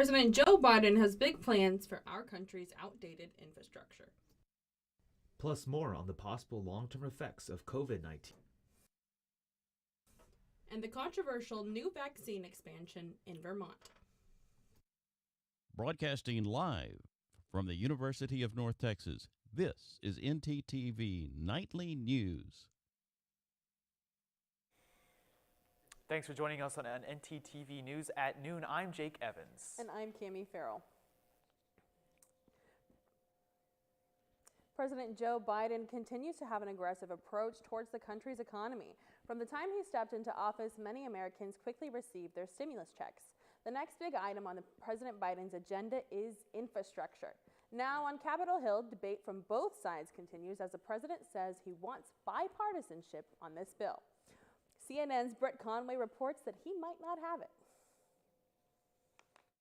President Joe Biden has big plans for our country's outdated infrastructure. Plus more on the possible long-term effects of COVID-19. And the controversial new vaccine expansion in Vermont. Broadcasting live from the University of North Texas, this is ntTV Nightly News. Thanks for joining us on ntTV News at noon. I'm Jake Evans. And I'm Cami Farrell. President Joe Biden continues to have an aggressive approach towards the country's economy. From the time he stepped into office, many Americans quickly received their stimulus checks. The next big item on President Biden's agenda is infrastructure. Now on Capitol Hill, debate from both sides continues as the president says he wants bipartisanship on this bill. CNN's Brett Conway reports that he might not have it.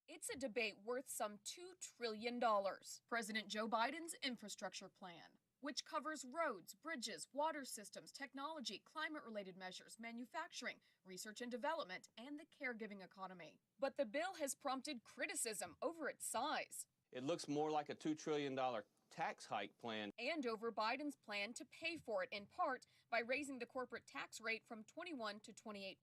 It's a debate worth some $2 trillion. President Joe Biden's infrastructure plan, which covers roads, bridges, water systems, technology, climate-related measures, manufacturing, research and development, and the caregiving economy. But the bill has prompted criticism over its size. It looks more like a $2 trillion tax hike plan. And over Biden's plan to pay for it in part by raising the corporate tax rate from 21 to 28%.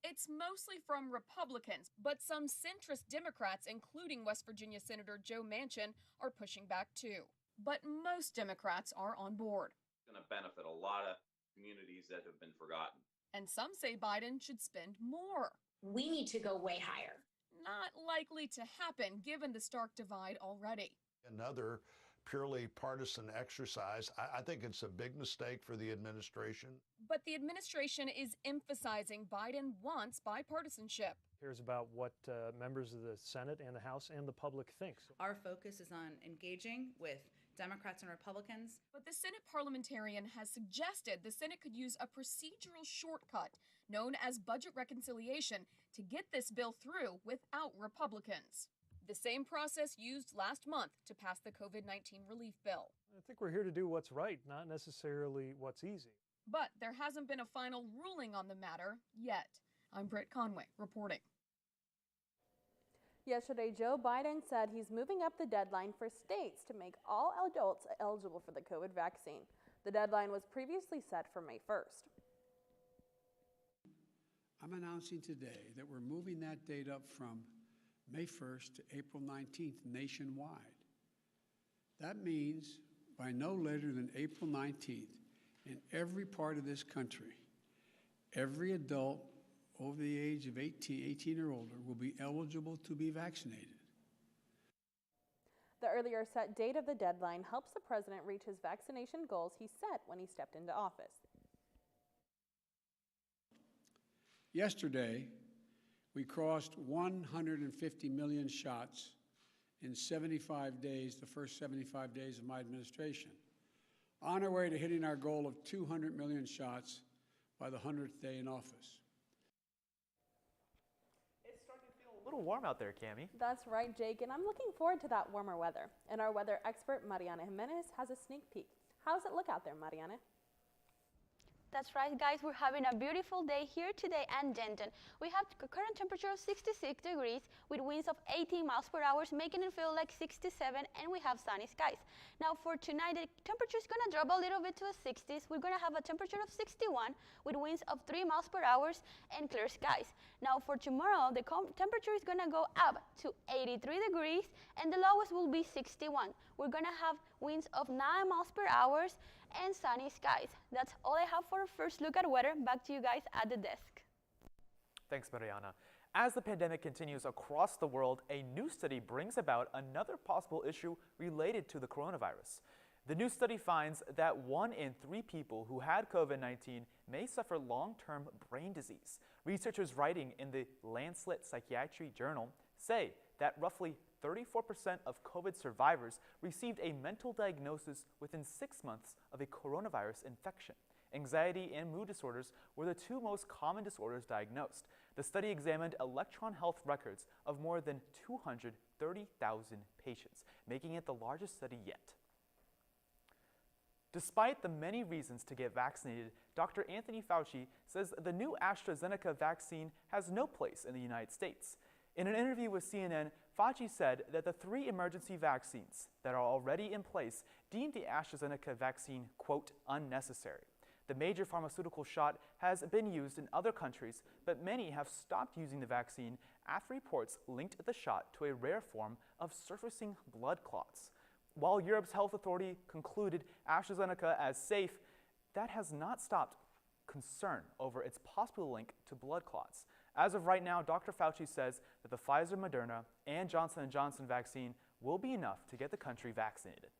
It's mostly from Republicans, but some centrist Democrats, including West Virginia Senator Joe Manchin, are pushing back too. But most Democrats are on board. It's going to benefit a lot of communities that have been forgotten. And some say Biden should spend more. We need to go way higher. Not likely to happen given the stark divide already. Another purely partisan exercise. I think it's a big mistake for the administration. But the administration is emphasizing Biden wants bipartisanship. Cares about what members of the Senate and the House and the public think. Our focus is on engaging with Democrats and Republicans. But the Senate parliamentarian has suggested the Senate could use a procedural shortcut known as budget reconciliation to get this bill through without Republicans. The same process used last month to pass the COVID-19 relief bill. I think we're here to do what's right, not necessarily what's easy. But there hasn't been a final ruling on the matter yet. I'm Britt Conway reporting. Yesterday, Joe Biden said he's moving up the deadline for states to make all adults eligible for the COVID vaccine. The deadline was previously set for May 1st. I'm announcing today that we're moving that date up from May 1st to April 19th nationwide. That means by no later than April 19th, in every part of this country, every adult over the age of 18 or older will be eligible to be vaccinated. The earlier set date of the deadline helps the president reach his vaccination goals he set when he stepped into office. Yesterday, we crossed 150 million shots in 75 days, the first 75 days of my administration, on our way to hitting our goal of 200 million shots by the 100th day in office. It's starting to feel a little warm out there, Cami. That's right, Jake, and I'm looking forward to that warmer weather. And our weather expert, Mariana Jimenez, has a sneak peek. How does it look out there, Mariana? That's right, guys. We're having a beautiful day here today in Denton. We have a current temperature of 66 degrees with winds of 18 miles per hour, making it feel like 67, and we have sunny skies. Now for tonight, the temperature is going to drop a little bit to the 60s. We're going to have a temperature of 61 with winds of 3 miles per hour and clear skies. Now for tomorrow, the temperature is going to go up to 83 degrees, and the lowest will be 61. We're going to have winds of 9 miles per hour and sunny skies. That's all I have for a first look at weather. Back to you guys at the desk. Thanks, Mariana. As the pandemic continues across the world, a new study brings about another possible issue related to the coronavirus. The new study finds that 1 in 3 people who had COVID-19 may suffer long-term brain disease. Researchers writing in the Lancet Psychiatry journal say that roughly 34% of COVID survivors received a mental diagnosis within 6 months of a coronavirus infection. Anxiety and mood disorders were the 2 most common disorders diagnosed. The study examined electron health records of more than 230,000 patients, making it the largest study yet. Despite the many reasons to get vaccinated, Dr. Anthony Fauci says the new AstraZeneca vaccine has no place in the United States. In an interview with CNN, Fauci said that the 3 emergency vaccines that are already in place deemed the AstraZeneca vaccine, quote, unnecessary. The major pharmaceutical shot has been used in other countries, but many have stopped using the vaccine after reports linked the shot to a rare form of surfacing blood clots. While Europe's health authority concluded AstraZeneca as safe, that has not stopped concern over its possible link to blood clots. As of right now, Dr. Fauci says that the Pfizer, Moderna, and Johnson & Johnson vaccine will be enough to get the country vaccinated.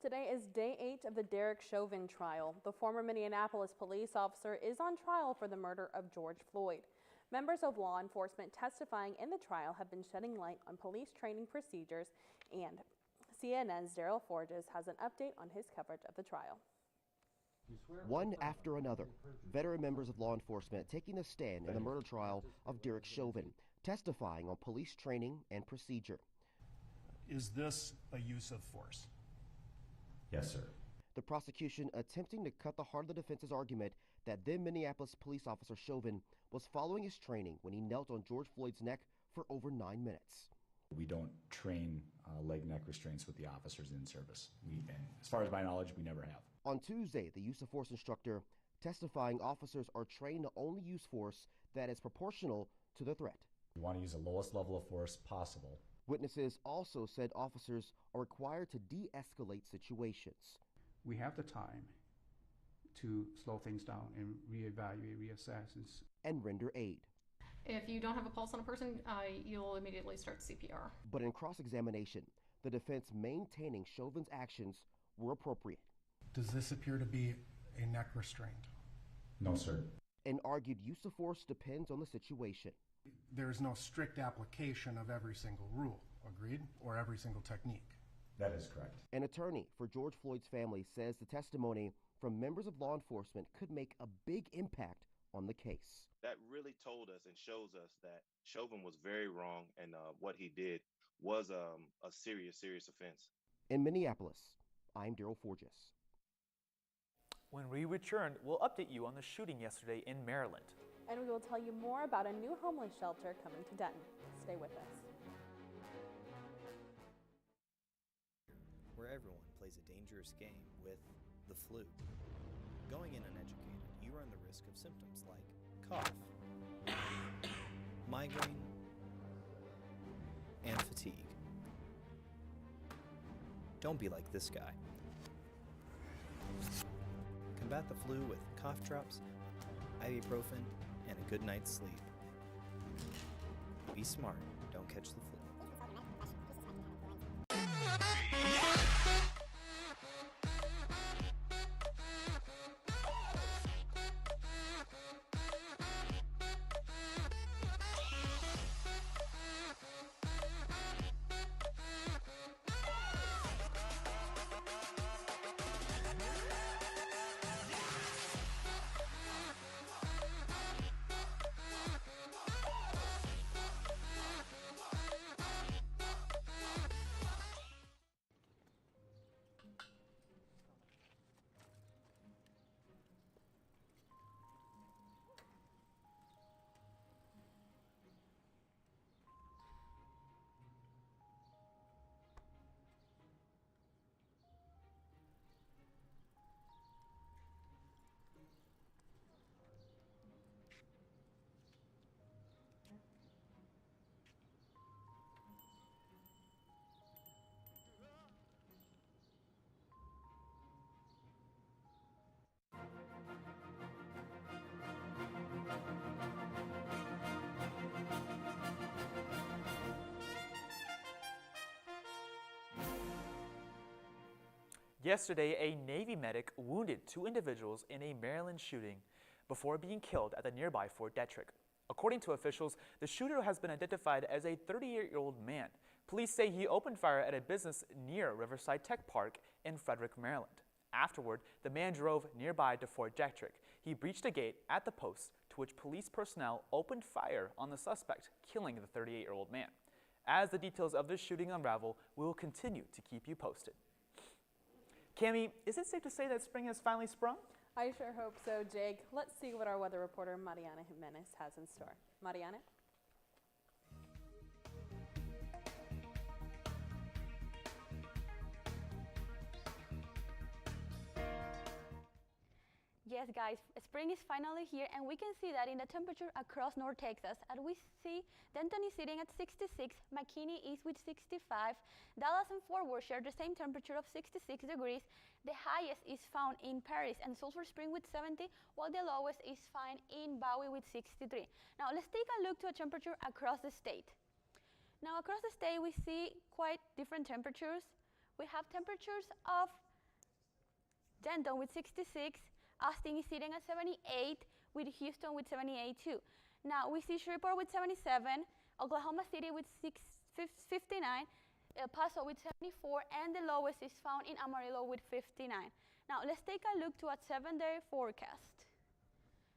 Today is day 8 of the Derek Chauvin trial. The former Minneapolis police officer is on trial for the murder of George Floyd. Members of law enforcement testifying in the trial have been shedding light on police training procedures, and CNN's Daryl Forges has an update on his coverage of the trial. One after another, veteran members of law enforcement taking a stand in the murder trial of Derek Chauvin, testifying on police training and procedure. Is this a use of force? Yes, sir. The prosecution attempting to cut the heart of the defense's argument that then Minneapolis police officer Chauvin was following his training when he knelt on George Floyd's neck for over 9 minutes. We don't train leg neck restraints with the officers in service. And as far as my knowledge, we never have. On Tuesday, the use of force instructor testifying officers are trained to only use force that is proportional to the threat. We want to use the lowest level of force possible. Witnesses also said officers are required to de-escalate situations. We have the time to slow things down and reevaluate, reassess, and render aid. If you don't have a pulse on a person, you'll immediately start CPR. But in cross-examination, the defense maintaining Chauvin's actions were appropriate. Does this appear to be a neck restraint? No, sir. And argued use of force depends on the situation. There's no strict application of every single rule, agreed? Or every single technique? That is correct. An attorney for George Floyd's family says the testimony from members of law enforcement could make a big impact on the case. That really told us and shows us that Chauvin was very wrong, and what he did was a serious offense. In Minneapolis, I'm Daryl Forges. When we return, we'll update you on the shooting yesterday in Maryland. And we will tell you more about a new homeless shelter coming to Denton. Stay with us. Where everyone plays a dangerous game with the flu. Going in uneducated, you run the risk of symptoms like cough, migraine, and fatigue. Don't be like this guy. Combat the flu with cough drops, ibuprofen, and a good night's sleep. Be smart, don't catch the flu. Yesterday, a Navy medic wounded 2 individuals in a Maryland shooting before being killed at the nearby Fort Detrick. According to officials, the shooter has been identified as a 38-year-old man. Police say he opened fire at a business near Riverside Tech Park in Frederick, Maryland. Afterward, the man drove nearby to Fort Detrick. He breached a gate at the post, to which police personnel opened fire on the suspect, killing the 38-year-old man. As the details of this shooting unravel, we will continue to keep you posted. Cami, is it safe to say that spring has finally sprung? I sure hope so, Jake. Let's see what our weather reporter Mariana Jimenez has in store. Mariana? Yes, guys, spring is finally here, and we can see that in the temperature across North Texas. As we see, Denton is sitting at 66, McKinney is with 65, Dallas and Fort Worth share the same temperature of 66 degrees. The highest is found in Paris and Sulphur Spring with 70, while the lowest is found in Bowie with 63. Now, let's take a look to a temperature across the state. Now, across the state, we see quite different temperatures. We have temperatures of Denton with 66, Austin is sitting at 78, with Houston with 78 too. Now we see Shreveport with 77, Oklahoma City with 59, El Paso with 74, and the lowest is found in Amarillo with 59. Now let's take a look to a 7-day forecast.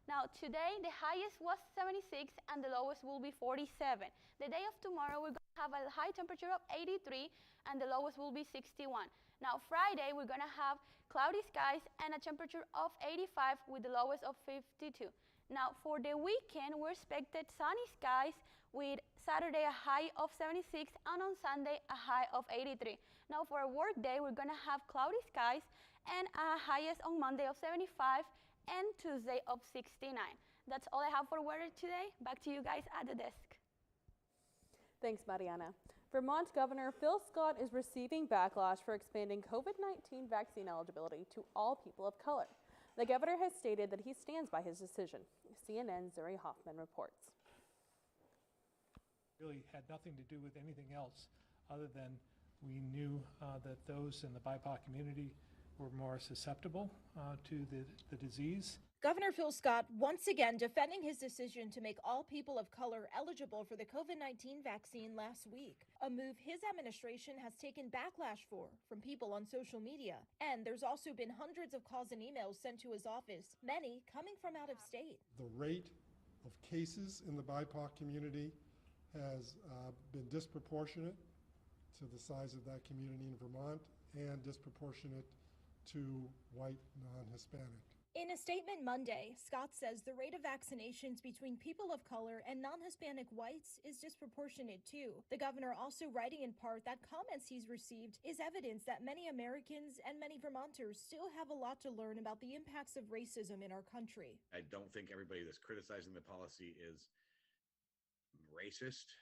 Now today the highest was 76 and the lowest will be 47. The day of tomorrow we're going to have a high temperature of 83 and the lowest will be 61. Now Friday we're going to have cloudy skies and a temperature of 85 with the lowest of 52. Now for the weekend we're expected sunny skies with Saturday a high of 76 and on Sunday a high of 83. Now for a work day we're going to have cloudy skies and a highest on Monday of 75 and Tuesday of 69. That's all I have for weather today. Back to you guys at the desk. Thanks, Mariana. Vermont Governor Phil Scott is receiving backlash for expanding COVID-19 vaccine eligibility to all people of color. The governor has stated that he stands by his decision. CNN's Zuri Hoffman reports. Really had nothing to do with anything else other than we knew that those in the BIPOC community were more susceptible to the disease. Governor Phil Scott once again defending his decision to make all people of color eligible for the COVID-19 vaccine last week, a move his administration has taken backlash for from people on social media. And there's also been hundreds of calls and emails sent to his office, many coming from out of state. The rate of cases in the BIPOC community has been disproportionate to the size of that community in Vermont and disproportionate to white non-Hispanic. In a statement Monday, Scott says the rate of vaccinations between people of color and non-Hispanic whites is disproportionate too. The governor also writing in part that comments he's received is evidence that many Americans and many Vermonters still have a lot to learn about the impacts of racism in our country. I don't think everybody that's criticizing the policy is racist.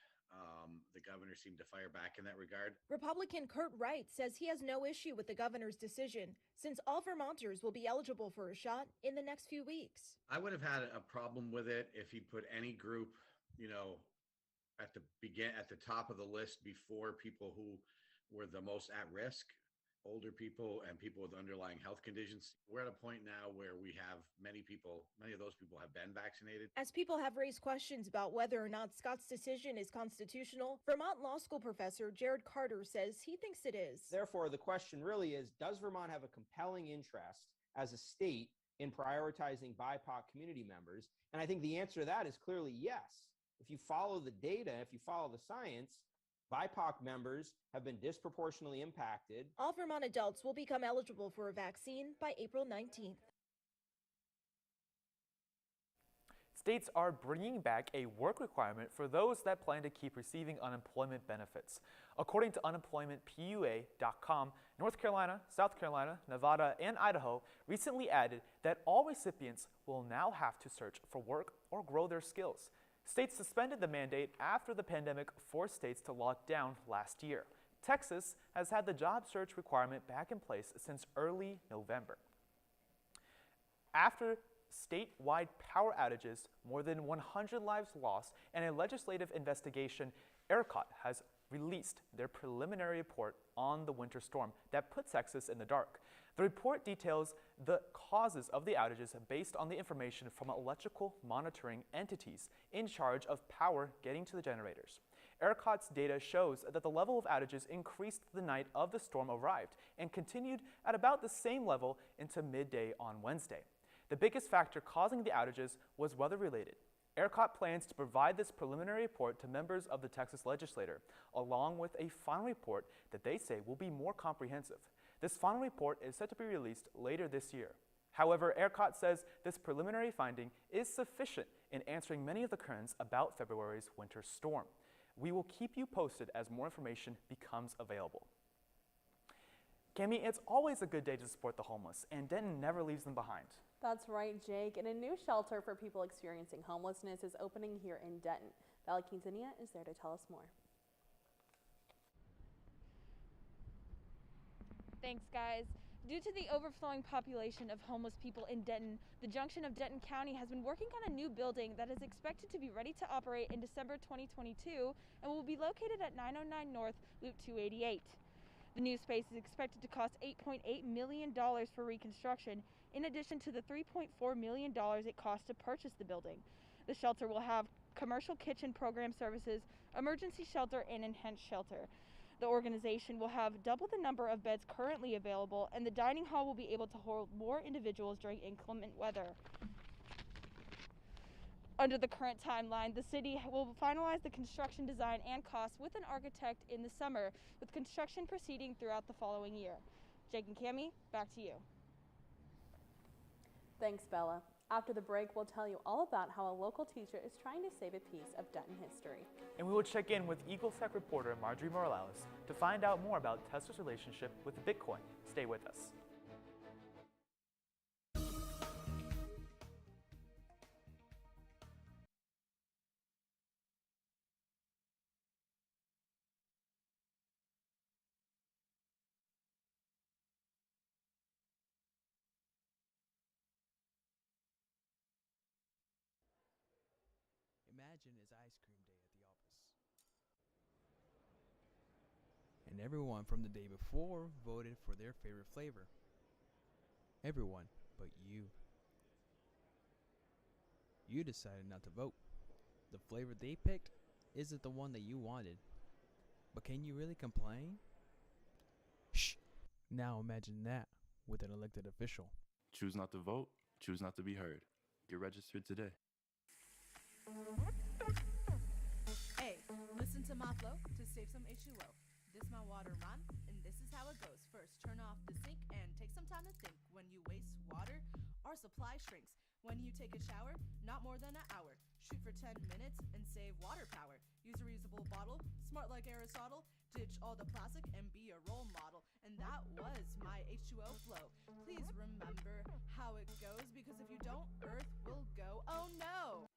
The governor seemed to fire back in that regard. Republican Kurt Wright says he has no issue with the governor's decision, since all Vermonters will be eligible for a shot in the next few weeks. I would have had a problem with it if he put any group, at the top of the list before people who were the most at risk, older people and people with underlying health conditions. We're at a point now where we have many of those people have been vaccinated. As people have raised questions about whether or not Scott's decision is constitutional, Vermont Law School professor Jared Carter says he thinks it is. Therefore, the question really is, does Vermont have a compelling interest as a state in prioritizing BIPOC community members? And I think the answer to that is clearly yes. If you follow the data, if you follow the science, BIPOC members have been disproportionately impacted. All Vermont adults will become eligible for a vaccine by April 19th. States are bringing back a work requirement for those that plan to keep receiving unemployment benefits. According to unemploymentpua.com, North Carolina, South Carolina, Nevada, and Idaho recently added that all recipients will now have to search for work or grow their skills. States suspended the mandate after the pandemic forced states to lock down last year. Texas has had the job search requirement back in place since early November. After statewide power outages, more than 100 lives lost, and a legislative investigation, ERCOT has released their preliminary report on the winter storm that put Texas in the dark. The report details the causes of the outages based on the information from electrical monitoring entities in charge of power getting to the generators. ERCOT's data shows that the level of outages increased the night of the storm arrived and continued at about the same level into midday on Wednesday. The biggest factor causing the outages was weather-related. ERCOT plans to provide this preliminary report to members of the Texas legislature, along with a final report that they say will be more comprehensive. This final report is set to be released later this year. However, ERCOT says this preliminary finding is sufficient in answering many of the concerns about February's winter storm. We will keep you posted as more information becomes available. Cami, it's always a good day to support the homeless, and Denton never leaves them behind. That's right, Jake. And a new shelter for people experiencing homelessness is opening here in Denton. Valerie Quintanilla is there to tell us more. Thanks, guys. Due to the overflowing population of homeless people in Denton, the junction of Denton County has been working on a new building that is expected to be ready to operate in December 2022 and will be located at 909 North Loop 288. The new space is expected to cost $8.8 million for reconstruction, in addition to the $3.4 million it cost to purchase the building. The shelter will have commercial kitchen program services, emergency shelter, and enhanced shelter. The organization will have double the number of beds currently available, and the dining hall will be able to hold more individuals during inclement weather. Under the current timeline, the city will finalize the construction design and costs with an architect in the summer, with construction proceeding throughout the following year. Jake and Cami, back to you. Thanks, Bella. After the break, we'll tell you all about how a local teacher is trying to save a piece of Denton history. And we will check in with Eagle Tech reporter Marjorie Morales to find out more about Tesla's relationship with Bitcoin. Stay with us. Imagine it's ice cream day at the office. And everyone from the day before voted for their favorite flavor. Everyone but you. You decided not to vote. The flavor they picked isn't the one that you wanted. But can you really complain? Shh! Now imagine that with an elected official. Choose not to vote, choose not to be heard. Get registered today. Hey, listen to my flow to save some H2O. This my water rhyme, and this is how it goes. First, turn off the sink and take some time to think. When you waste water, our supply shrinks. When you take a shower, not more than an hour. Shoot for 10 minutes and save water power. Use a reusable bottle, smart like Aristotle. Ditch all the plastic and be a role model. And that was my H2O flow. Please remember how it goes, because if you don't, Earth will go, oh no!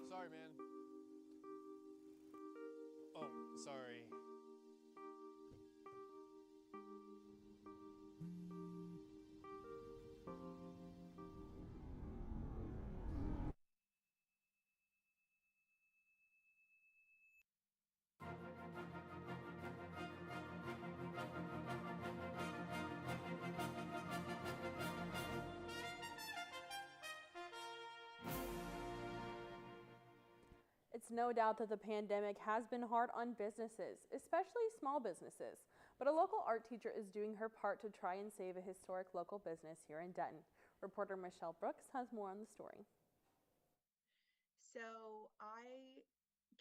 Sorry, man. Oh, sorry. It's no doubt that the pandemic has been hard on businesses, especially small businesses. But a local art teacher is doing her part to try and save a historic local business here in Denton. Reporter Michelle Brooks has more on the story. So I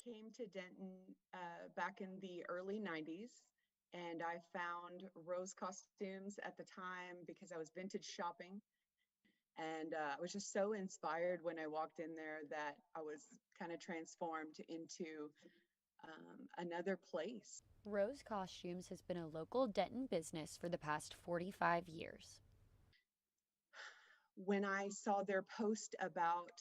came to Denton back in the early 90s, and I found Rose costumes at the time because I was vintage shopping. And I was just so inspired when I walked in there that I was kind of transformed into another place. Rose Costumes has been a local Denton business for the past 45 years. When I saw their post about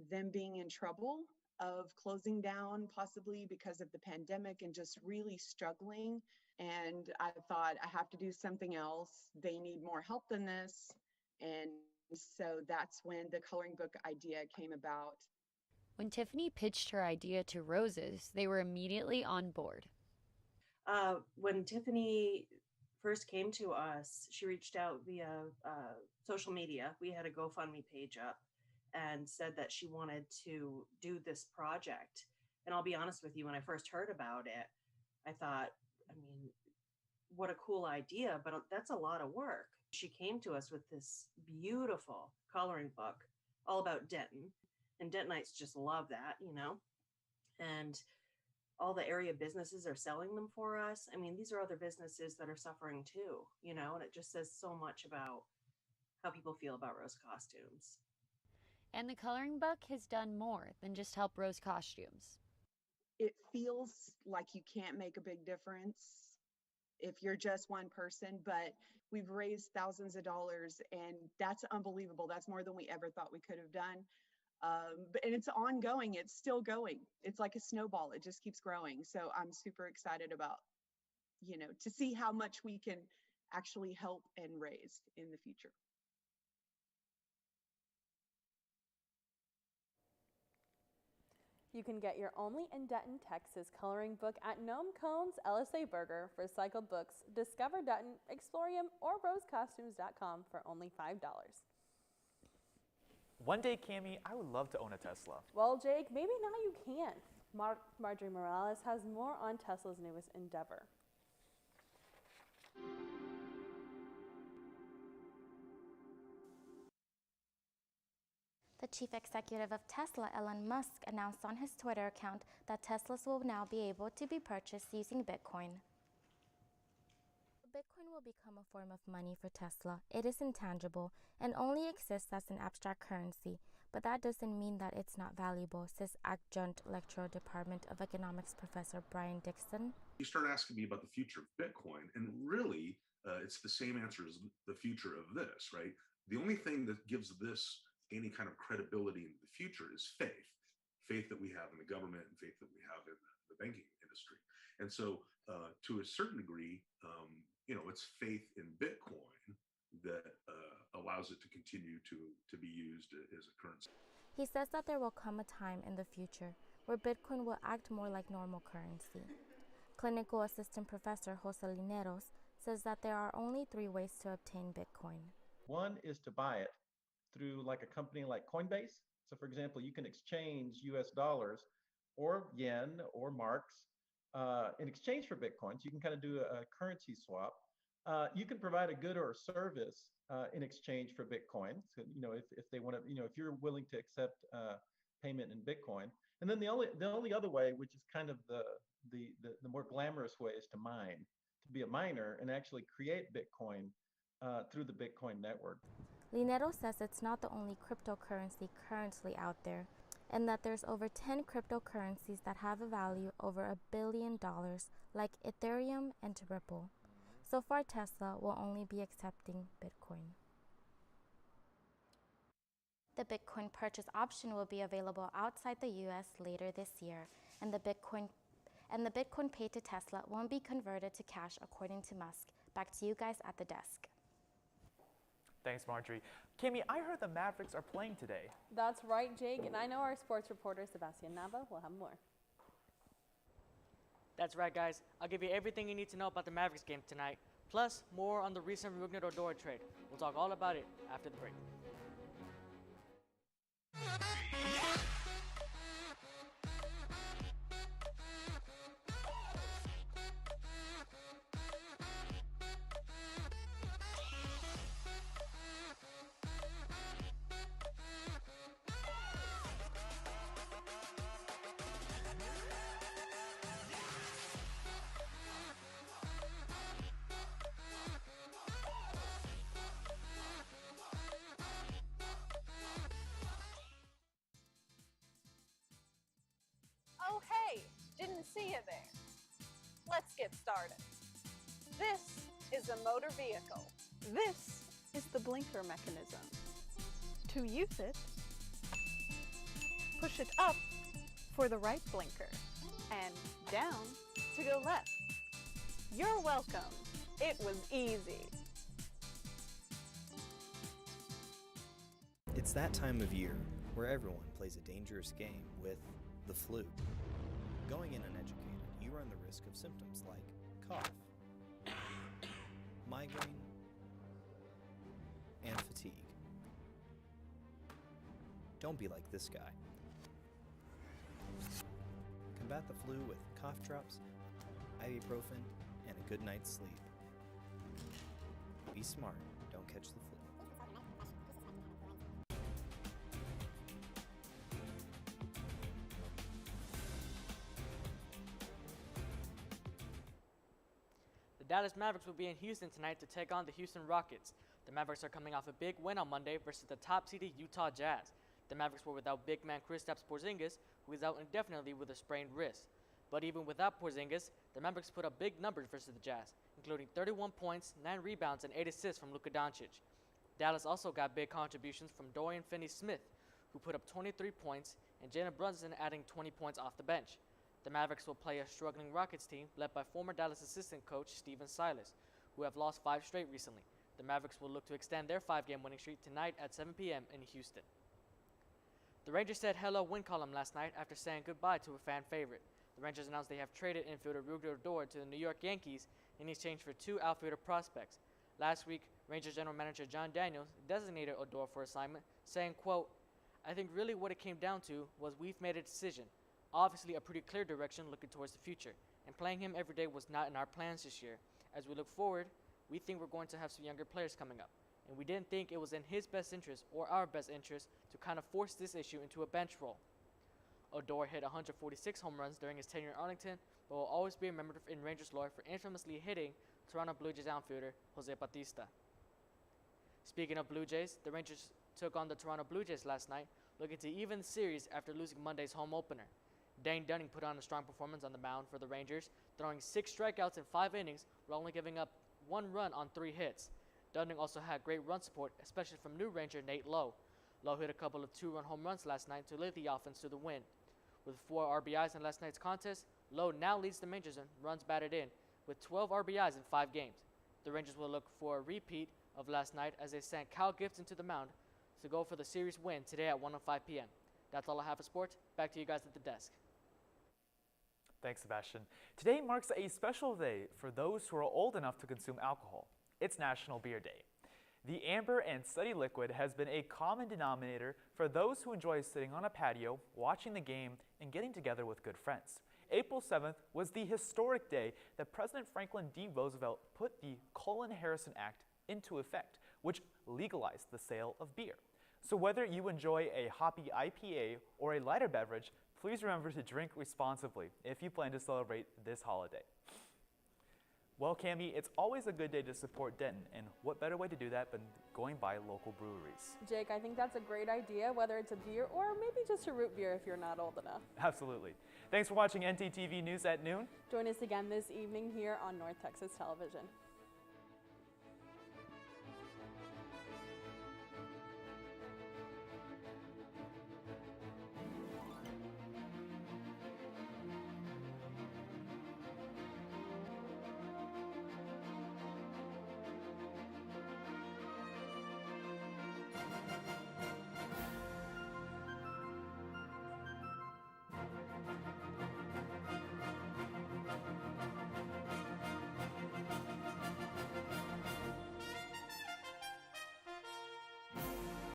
them being in trouble of closing down, possibly because of the pandemic, and just really struggling, and I thought, I have to do something else. They need more help than this. And so that's when the coloring book idea came about. When Tiffany pitched her idea to Roses, they were immediately on board. When Tiffany first came to us, she reached out via social media. We had a GoFundMe page up and said that she wanted to do this project. And I'll be honest with you, when I first heard about it, I thought, I mean, what a cool idea, but that's a lot of work. She came to us with this beautiful coloring book all about Denton, and Dentonites just love that, you know, and all the area businesses are selling them for us. I mean, these are other businesses that are suffering too, you know, and it just says so much about how people feel about Rose costumes. And the coloring book has done more than just help Rose costumes. It feels like you can't make a big difference if you're just one person, but we've raised thousands of dollars, and that's unbelievable. That's more than we ever thought we could have done. And it's ongoing. It's still going. It's like a snowball. It just keeps growing. So I'm super excited about, you know, to see how much we can actually help and raise in the future. You can get your Only in Denton, Texas coloring book at Noam Cohn's LSA Burger, Recycled Books, Discover Denton, Explorium, or rosecostumes.com for only $5. One day, Cammie, I would love to own a Tesla. Well, Jake, maybe now you can. Marjorie Morales has more on Tesla's newest endeavor. The chief executive of Tesla, Elon Musk, announced on his Twitter account that Teslas will now be able to be purchased using Bitcoin. Bitcoin will become a form of money for Tesla. It is intangible and only exists as an abstract currency, but that doesn't mean that it's not valuable, says Adjunct Lecturer Department of Economics Professor Brian Dixon. You start asking me about the future of Bitcoin, and really, it's the same answer as the future of this, right? The only thing that gives this any kind of credibility in the future is faith. Faith that we have in the government and faith that we have in the banking industry. And so to a certain degree, you know, it's faith in Bitcoin that allows it to continue to be used as a currency. He says that there will come a time in the future where Bitcoin will act more like normal currency. Clinical Assistant Professor Jose Lineros says that there are only 3 ways to obtain Bitcoin. One is to buy it through like a company like Coinbase. So for example, you can exchange US dollars or yen or marks in exchange for Bitcoins. You can kind of do a currency swap. You can provide a good or a service in exchange for Bitcoin. So, you know, if they want to, you know, if you're willing to accept payment in Bitcoin. And then the only other way, which is kind of the more glamorous way, is to mine, to be a miner and actually create Bitcoin through the Bitcoin network. Linero says it's not the only cryptocurrency currently out there, and that there's over 10 cryptocurrencies that have a value over $1 billion, like Ethereum and Ripple. So far, Tesla will only be accepting Bitcoin. The Bitcoin purchase option will be available outside the US later this year, and the Bitcoin paid to Tesla won't be converted to cash, according to Musk. Back to you guys at the desk. Thanks, Marjorie. Cammie, I heard the Mavericks are playing today. That's right, Jake, and I know our sports reporter, Sebastian Nava, will have more. That's right, guys. I'll give you everything you need to know about the Mavericks game tonight, plus more on the recent Rugnet Odora trade. We'll talk all about it after the break. Oh, hey, didn't see you there. Let's get started. This is a motor vehicle. This is the blinker mechanism. To use it, push it up for the right blinker and down to go left. You're welcome. It was easy. It's that time of year where everyone plays a dangerous game with the flu. Going in uneducated, you run the risk of symptoms like cough, migraine, and fatigue. Don't be like this guy. Combat the flu with cough drops, ibuprofen, and a good night's sleep. Be smart, don't catch the flu. The Dallas Mavericks will be in Houston tonight to take on the Houston Rockets. The Mavericks are coming off a big win on Monday versus the top-seeded Utah Jazz. The Mavericks were without big man Kristaps Porzingis, who is out indefinitely with a sprained wrist. But even without Porzingis, the Mavericks put up big numbers versus the Jazz, including 31 points, 9 rebounds, and 8 assists from Luka Doncic. Dallas also got big contributions from Dorian Finney-Smith, who put up 23 points, and Jalen Brunson adding 20 points off the bench. The Mavericks will play a struggling Rockets team led by former Dallas assistant coach Stephen Silas, who have lost 5 straight recently. The Mavericks will look to extend their 5-game winning streak tonight at 7 p.m. in Houston. The Rangers said hello win column last night after saying goodbye to a fan favorite. The Rangers announced they have traded infielder Rudy Odor to the New York Yankees in exchange for 2 outfielder prospects. Last week, Rangers general manager John Daniels designated Odor for assignment, saying, quote, "I think really what it came down to was we've made a decision. Obviously a pretty clear direction looking towards the future, and playing him every day was not in our plans this year. As we look forward, we think we're going to have some younger players coming up, and we didn't think it was in his best interest or our best interest to kind of force this issue into a bench role." Odor hit 146 home runs during his tenure in Arlington, but will always be remembered in Rangers lore for infamously hitting Toronto Blue Jays outfielder Jose Bautista. Speaking of Blue Jays, the Rangers took on the Toronto Blue Jays last night, looking to even the series after losing Monday's home opener. Dane Dunning put on a strong performance on the mound for the Rangers, throwing 6 strikeouts in 5 innings while only giving up 1 run on 3 hits. Dunning also had great run support, especially from new Ranger Nate Lowe. Lowe hit a couple of 2-run home runs last night to lead the offense to the win. With 4 RBIs in last night's contest, Lowe now leads the Rangers in runs batted in, with 12 RBIs in 5 games. The Rangers will look for a repeat of last night as they sent Kyle Gibson to the mound to go for the series win today at 1:05 p.m. That's all I have for sports. Back to you guys at the desk. Thanks, Sebastian. Today marks a special day for those who are old enough to consume alcohol. It's National Beer Day. The amber and sunny liquid has been a common denominator for those who enjoy sitting on a patio, watching the game, and getting together with good friends. April 7th was the historic day that President Franklin D. Roosevelt put the Cullen-Harrison Act into effect, which legalized the sale of beer. So whether you enjoy a hoppy IPA or a lighter beverage, please remember to drink responsibly if you plan to celebrate this holiday. Well, Cami, it's always a good day to support Denton, and what better way to do that than going by local breweries? Jake, I think that's a great idea, whether it's a beer or maybe just a root beer if you're not old enough. Absolutely. Thanks for watching ntTV News at noon. Join us again this evening here on North Texas Television.